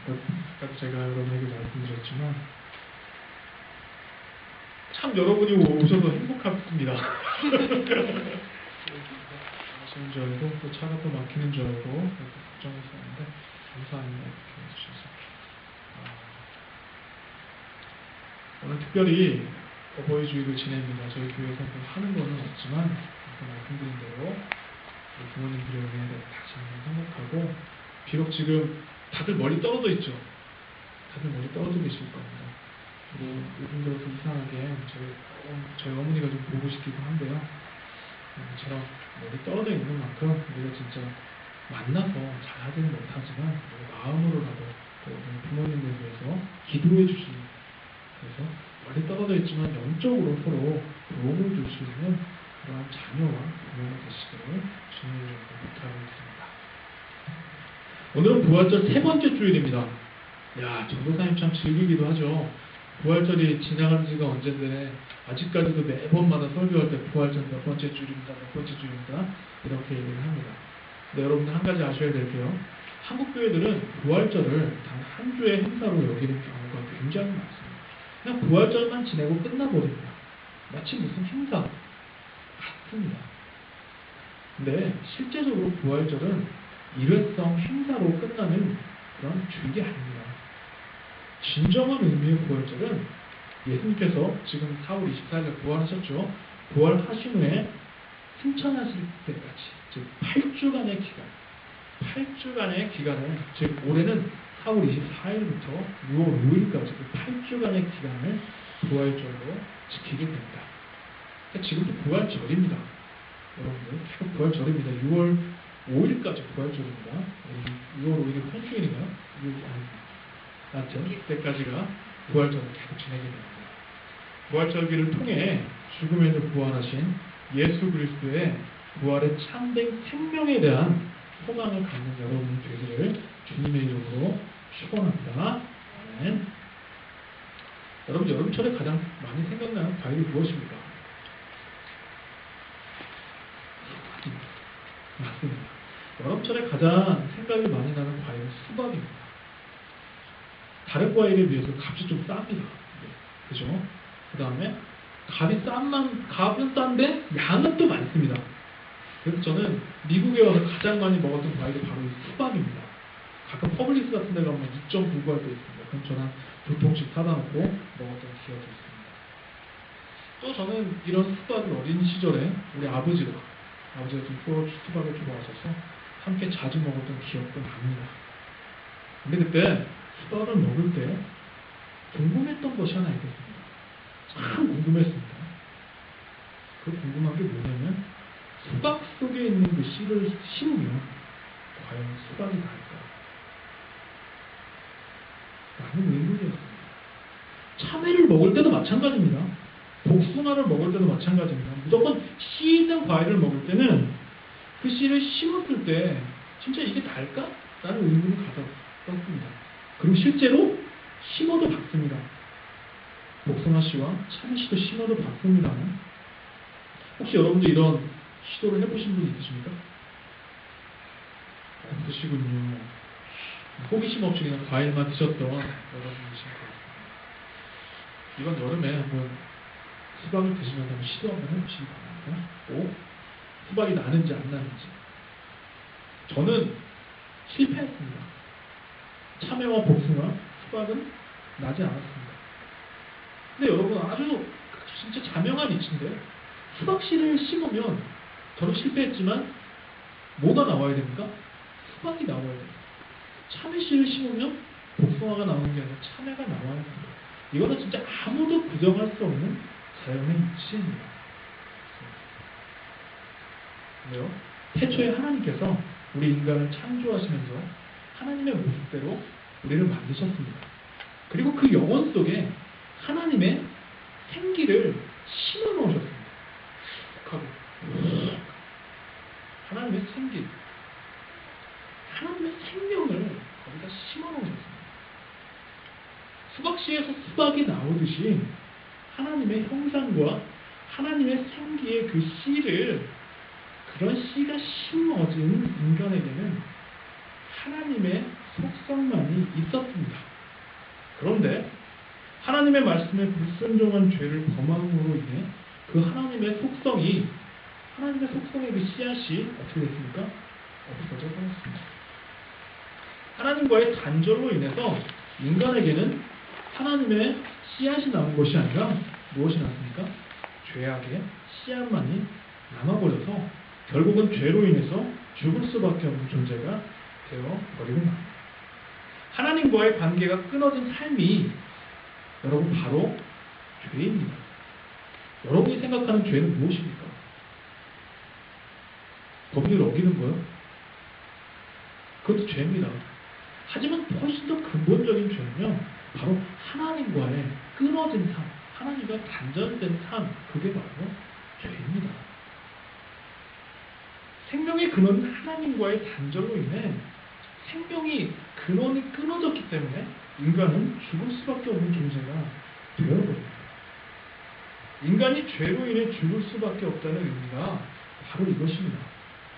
아까 제가 여러분에게 말씀드렸지만 참 여러분이 오셔서 행복합니다. 아쉬운 줄 알고 또 차가 또 막히는 줄 알고 걱정했었는데 감사합니다. 이렇게 해주셔서 오늘 특별히 어버이 주일을 지냅니다. 저희 교회에서 뭐 하는 거는 없지만 아까 말씀드린 대로 부모님들의 은혜에 다시 한번 생각하고 비록 지금 다들 멀리 떨어져 있죠. 다들 멀리 떨어져 계실 겁니다. 그리고 요즘 들어서 이상하게 저희 어머니가 좀 보고 싶기도 한데요. 저랑 멀리 떨어져 있는 만큼 우리가 진짜 만나서 잘하지는 못하지만 마음으로라도 부모님들 위해서 기도해 주시는, 그래서 멀리 떨어져 있지만 영적으로 서로 도움을 줄 수 있는 그러한 자녀와 부모가 되시기를 주님으로 부탁을 드립니다. 오늘은 부활절 세 번째 주일입니다. 전도사님 참 즐기기도 하죠. 부활절이 지나간 지가 언젠데 아직까지도 매번마다 설교할 때 부활절 몇 번째 주일입니다, 몇 번째 주일입니다 이렇게 얘기를 합니다. 근데 여러분들 한 가지 아셔야 될 게요, 한국 교회들은 부활절을 단 한 주의 행사로 여기는 경우가 굉장히 많습니다. 그냥 부활절만 지내고 끝나버립니다. 마치 무슨 행사 같습니다. 근데 실제적으로 부활절은 일회성 행사로 끝나는 그런 주일이 아닙니다. 진정한 의미의 부활절은 예수님께서 지금 4월 24일에 부활하셨죠. 부활하신 후에 승천하실 때까지, 즉 8주간의 기간을, 즉 올해는 4월 24일부터 6월 5일까지 그 8주간의 기간을 부활절로 지키게 됩니다. 그러니까 지금도 부활절입니다. 여러분들 계속 부활절입니다. 6월 5일까지 부활절입니다. 6월 5일이 환주일인가요? 그때까지가 부활절을 계속 지내게 됩니다. 부활절기를 통해 죽음에서 부활하신 예수 그리스도의 부활의 참된 생명에 대한 소망을 갖는 여러분이 되기를 주님의 이름으로 축원합니다. 아멘. 여러분, 여름철에 가장 많이 생각나는 과일이 무엇입니까? 수박입니다. 맞습니다. 여름철에 가장 생각이 많이 나는 과일은 수박입니다. 다른 과일에 비해서 값이 좀 쌉니다. 그죠? 그 다음에 값은 싼데 양은 또 많습니다. 그래서 저는 미국에 와서 가장 많이 먹었던 과일이 바로 이 수박입니다. 가끔 퍼블리스 같은 데 가면 2.9 할 때 있습니다. 그럼 저는 2통씩 사다 놓고 먹었던 기억이 있습니다. 또 저는 이런 수박을 어린 시절에 우리 아버지가 좀 수박을 좋아하셔서 함께 자주 먹었던 기억도 납니다. 근데 그때 수박을 먹을 때 궁금했던 것이 하나 있었습니다. 참 궁금했습니다. 그 궁금한 게 뭐냐면 수박 속에 있는 그 씨를 심으면 과연 수박이 날까? 라는 의문이었습니다. 참외를 먹을 때도 마찬가지입니다. 복숭아를 먹을 때도 마찬가지입니다. 무조건 씨 있는 과일을 먹을 때는 그 씨를 심었을 때 진짜 이게 날까? 라는 의문을 가졌습니다. 그리고 실제로 심어도 봤습니다. 복숭아 씨와 참외 씨도 심어도 봤습니다. 혹시 여러분들 이런 시도를 해보신 분 있으십니까? 없으시군요. 호기심 없이 그냥 과일만 드셨던 여러분이신 것 같습니다. 이번 여름에 한번 수박을 드시면서 한번 시도 한번 해보시기 바랍니다. 꼭 수박이 나는지 안 나는지. 저는 실패했습니다. 참외와 복숭아, 수박은 나지 않았습니다. 근데 여러분 아주 진짜 자명한 이치인데 수박씨를 심으면 저는 실패했지만 뭐가 나와야 됩니까? 수박이 나와야 됩니다. 참외씨를 심으면 복숭아가 나오는 게 아니라 참외가 나와야 됩니다. 이거는 진짜 아무도 부정할 수 없는 자연의 이치입니다. 그래요? 태초에 하나님께서 우리 인간을 창조하시면서 하나님의 모습대로 우리를 만드셨습니다. 그리고 그 영혼 속에 하나님의 생기를 심어 놓으셨습니다. 하고 하나님의 생기, 하나님의 생명을 거기다 심어 놓으셨습니다. 수박씨에서 수박이 나오듯이 하나님의 형상과 하나님의 생기의 그 씨를, 그런 씨가 심어진 인간에게는 하나님의 속성만이 있었던 그런데 하나님의 말씀에 불순종한 죄를 범함으로 인해 그 하나님의 속성의 그 씨앗이 어떻게 됐습니까? 없어져 버렸습니다. 하나님과의 단절로 인해서 인간에게는 하나님의 씨앗이 남은 것이 아니라 무엇이 났습니까? 죄악의 씨앗만이 남아버려서 결국은 죄로 인해서 죽을 수밖에 없는 존재가 되어버리고 맙니다. 하나님과의 관계가 끊어진 삶이 여러분 바로 죄입니다. 여러분이 생각하는 죄는 무엇입니까? 법률을 어기는 거요? 그것도 죄입니다. 하지만 훨씬 더 근본적인 죄는요, 바로 하나님과의 끊어진 삶, 하나님과 단절된 삶, 그게 바로 죄입니다. 생명의 근원은 하나님과의 단절로 인해 생명이 근원이 끊어졌기 때문에 인간은 죽을 수밖에 없는 존재가 되어버립니다. 인간이 죄로 인해 죽을 수밖에 없다는 의미가 바로 이것입니다.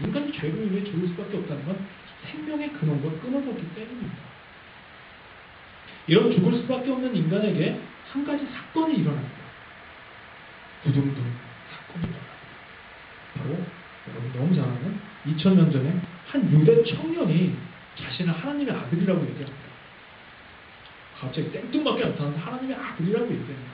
인간이 죄로 인해 죽을 수밖에 없다는 건 생명의 근원과 끊어졌기 때문입니다. 이런 죽을 수밖에 없는 인간에게 한 가지 사건이 일어납니다. 두둥둥 사건이 일어납니다. 바로 여러분 너무 잘 아는 2000년 전에 한 유대 청년이 자신을 하나님의 아들이라고 얘기합니다. 갑자기 생뚱맞게 나타나서 하나님의 아들이라고 얘기합니다.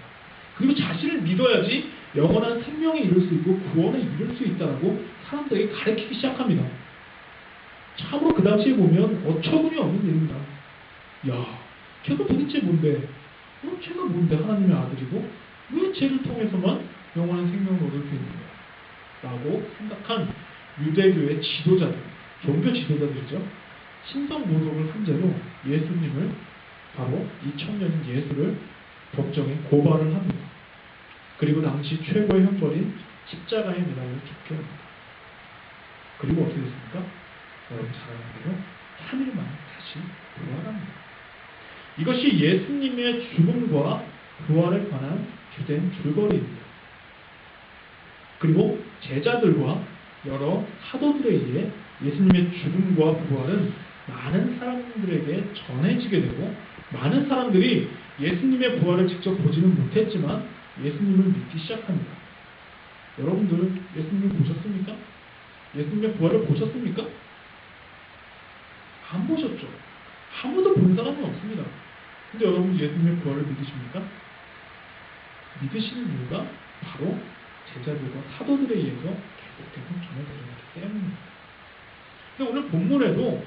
그리고 자신을 믿어야지 영원한 생명에 이룰 수 있고 구원에 이룰 수 있다라고 사람들에게 가르치기 시작합니다. 참으로 그 당시에 보면 어처구니 없는 일입니다. 야, 걔가 도대체 뭔데? 쟤가 뭔데 하나님의 아들이고 왜 쟤를 통해서만 영원한 생명을 얻을 수 있는 거야? 라고 생각한 유대교의 지도자들, 종교 지도자들이죠. 신성모독을 한 죄로 예수님을, 바로 이 청년인 예수를 법정에 고발을 합니다. 그리고 당시 최고의 형벌인 십자가에 매달려 죽게 합니다. 그리고 어떻게 됐습니까? 여러분 잘 아는 대로 3일 만에 다시 부활합니다. 이것이 예수님의 죽음과 부활에 관한 주된 줄거리입니다. 그리고 제자들과 여러 사도들에 의해 예수님의 죽음과 부활은 많은 사람들에게 전해지게 되고, 많은 사람들이 예수님의 부활을 직접 보지는 못했지만 예수님을 믿기 시작합니다. 여러분들 예수님을 보셨습니까? 예수님의 부활을 보셨습니까? 안 보셨죠? 아무도 본 사람은 없습니다. 근데 여러분 예수님의 부활을 믿으십니까? 믿으시는 이유가 바로 제자들과 사도들에 의해서 계속해서 전해드렸기 때문입니다. 근데 오늘 본문에도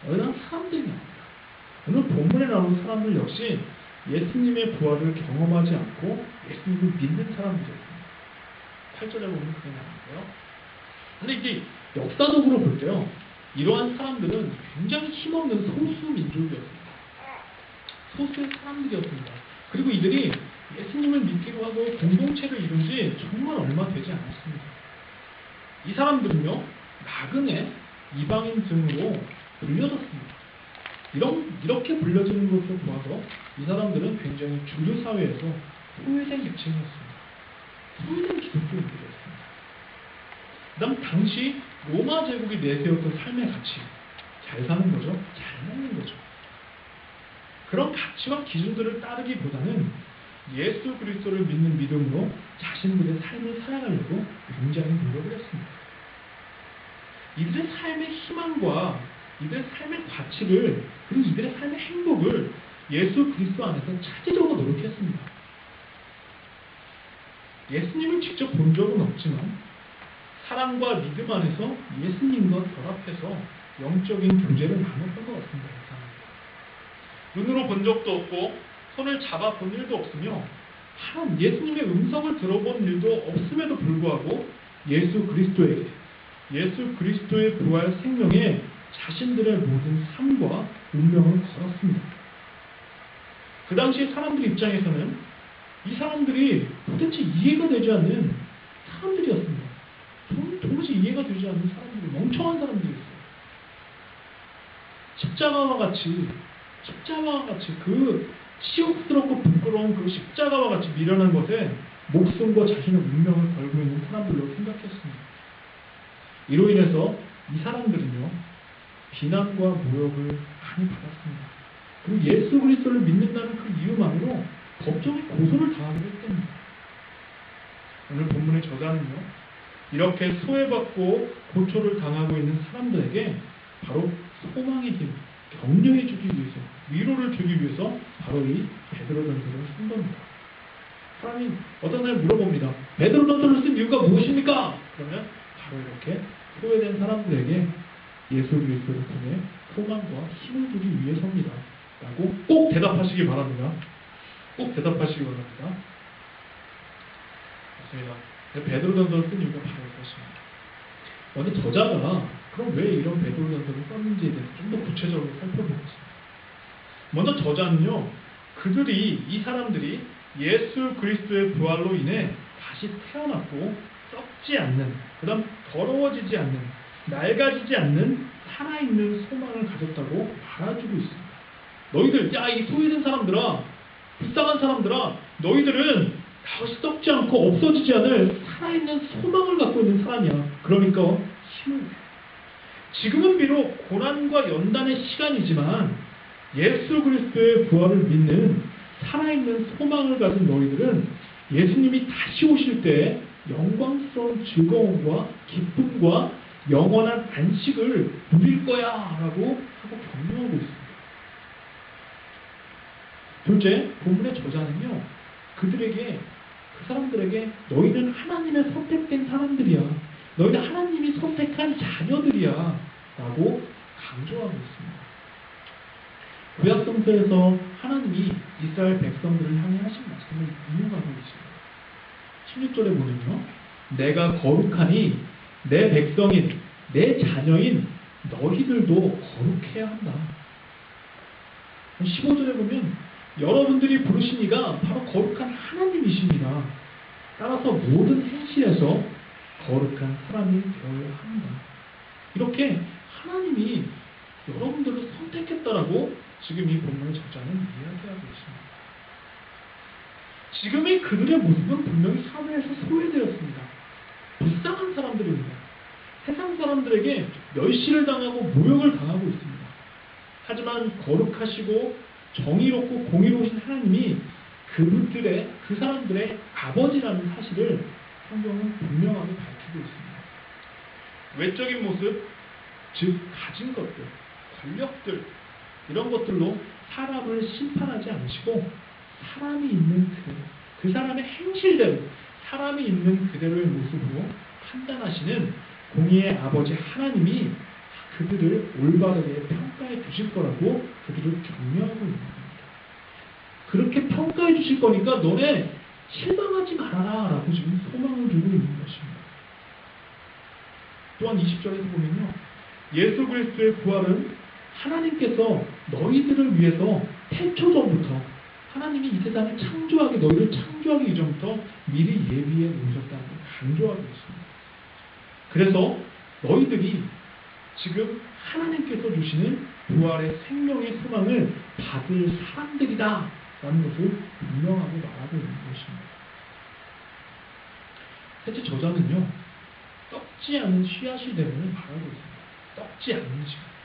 여러 사람들이 나옵니다. 오늘 본문에 나오는 사람들 역시 예수님의 부활을 경험하지 않고 예수님을 믿는 사람들이었습니다. 8절에 보면 그게 나오는데요. 근데 이제 역사적으로 볼 때요, 이러한 사람들은 굉장히 힘없는 소수 민족이었습니다. 소수의 사람들이었습니다. 그리고 이들이 예수님을 믿기로 하고 공동체를 이룬 지 정말 얼마 되지 않았습니다. 이 사람들은요, 나그네 이방인 등으로 불려졌습니다. 이렇게 불려지는 것을 보아서 이 사람들은 굉장히 주류 사회에서 소외된 계층이었습니다. 소외된 기독교인들이었습니다. 그 다음 당시 로마 제국이 내세웠던 삶의 가치, 잘 사는 거죠, 잘 먹는 거죠. 그런 가치와 기준들을 따르기보다는 예수 그리스도를 믿는 믿음으로 자신들의 삶을 살아가려고 굉장히 노력을 했습니다. 이들의 삶의 희망과 이들의 삶의 가치를, 그리고 이들의 삶의 행복을 예수 그리스도 안에서 찾으려고 노력했습니다. 예수님을 직접 본 적은 없지만 사랑과 믿음 안에서 예수님과 결합해서 영적인 교제를 나눴던 것 같습니다. 눈으로 본 적도 없고 손을 잡아본 일도 없으며 예수님의 음성을 들어본 일도 없음에도 불구하고 예수 그리스도의 부활 생명에 자신들의 모든 삶과 운명을 걸었습니다. 그 당시 사람들 입장에서는 이 사람들이 도대체 이해가 되지 않는 사람들이었습니다. 도무지 이해가 되지 않는 사람들이, 멍청한 사람들이었어요. 십자가와 같이 그 치욕스럽고 부끄러운 그 십자가와 같이 미련한 것에 목숨과 자신의 운명을 걸고 있는 사람들로 생각했습니다. 이로 인해서 이 사람들은요, 비난과 모욕을 많이 받았습니다. 그리고 예수 그리스도를 믿는다는 그 이유만으로 법정에 고소를 당하기로 했답니다. 오늘 본문의 저자는요, 이렇게 소외받고 고초를 당하고 있는 사람들에게 바로 소망의 힘, 격려해 주기 위해서, 위로를 주기 위해서 바로 이 베드로전서를 쓴 겁니다. 사람이 어떤 사람이 물어봅니다. 베드로전서를 쓴 이유가 무엇입니까? 그러면 바로 이렇게 소외된 사람들에게 예수 그리스도를 통해 소망과 힘을 주기 위해서입니다. 라고 꼭 대답하시기 바랍니다. 꼭 대답하시기 바랍니다. 맞습니다. 베드로전서를 쓴 이유가 바로 이것입니다. 먼저 저자가 그럼 왜 이런 베드로전서를 썼는지에 대해서 좀 더 구체적으로 살펴보겠습니다. 먼저 저자는요, 이 사람들이 예수 그리스도의 부활로 인해 다시 태어났고 썩지 않는, 그 다음 더러워지지 않는, 낡아지지 않는 살아있는 소망을 가졌다고 말해주고 있습니다. 너희들, 야, 이 소외된 사람들아, 불쌍한 사람들아, 너희들은 다시 썩지 않고 없어지지 않을 살아있는 소망을 갖고 있는 사람이야. 그러니까 힘을 내. 지금은 비록 고난과 연단의 시간이지만 예수 그리스도의 부활을 믿는 살아있는 소망을 가진 너희들은 예수님이 다시 오실 때 영광스러운 즐거움과 기쁨과 영원한 안식을 누릴 거야 라고 하고 격려하고 있습니다. 둘째, 본문의 저자는요, 그 사람들에게 너희는 하나님의 선택된 사람들이야. 너희는 하나님이 선택한 자녀들이야. 라고 강조하고 있습니다. 구약성서에서 하나님이 이스라엘 백성들을 향해 하신 말씀을 인용하고 있습니다. 16절에 보면요, 내가 거룩하니 내 백성인, 내 자녀인 너희들도 거룩해야 한다. 15절에 보면 여러분들이 부르신 이가 바로 거룩한 하나님이십니다. 따라서 모든 행실에서 거룩한 사람이 되어야 합니다. 이렇게 하나님이 여러분들을 선택했다라고 지금 이 본문의 저자는 이야기하고 있습니다. 지금의 그들의 모습은 분명히 사회에서 소외되었습니다. 불쌍한 사람들입니다. 세상 사람들에게 멸시를 당하고 모욕을 당하고 있습니다. 하지만 거룩하시고 정의롭고 공의로우신 하나님이 그 사람들의 아버지라는 사실을 성경은 분명하게 밝히고 있습니다. 외적인 모습, 즉 가진 것들, 권력들, 이런 것들로 사람을 심판하지 않으시고 사람이 있는 그 사람의 행실대로, 사람이 있는 그대로의 모습으로 판단하시는 공의의 아버지 하나님이 그들을 올바르게 평가해 주실 거라고 그들을 격려하고 있는 겁니다. 그렇게 평가해 주실 거니까 너네 실망하지 말아라 라고 지금 소망을 주고 있는 것입니다. 또한 20절에서 보면요, 예수 그리스도의 부활은 하나님께서 너희들을 위해서 태초 전부터, 하나님이 이 세상을 너희를 창조하기 이전부터 미리 예비해 놓으셨다는 걸 강조하고 있습니다. 그래서 너희들이 지금 하나님께서 주시는 부활의 생명의 소망을 받을 사람들이다 라는 것을 분명하게 말하고 있는 것입니다. 셋째, 저자는요, 썩지 않은 씨앗이 되면을 말하고 있습니다. 썩지 않는 씨앗.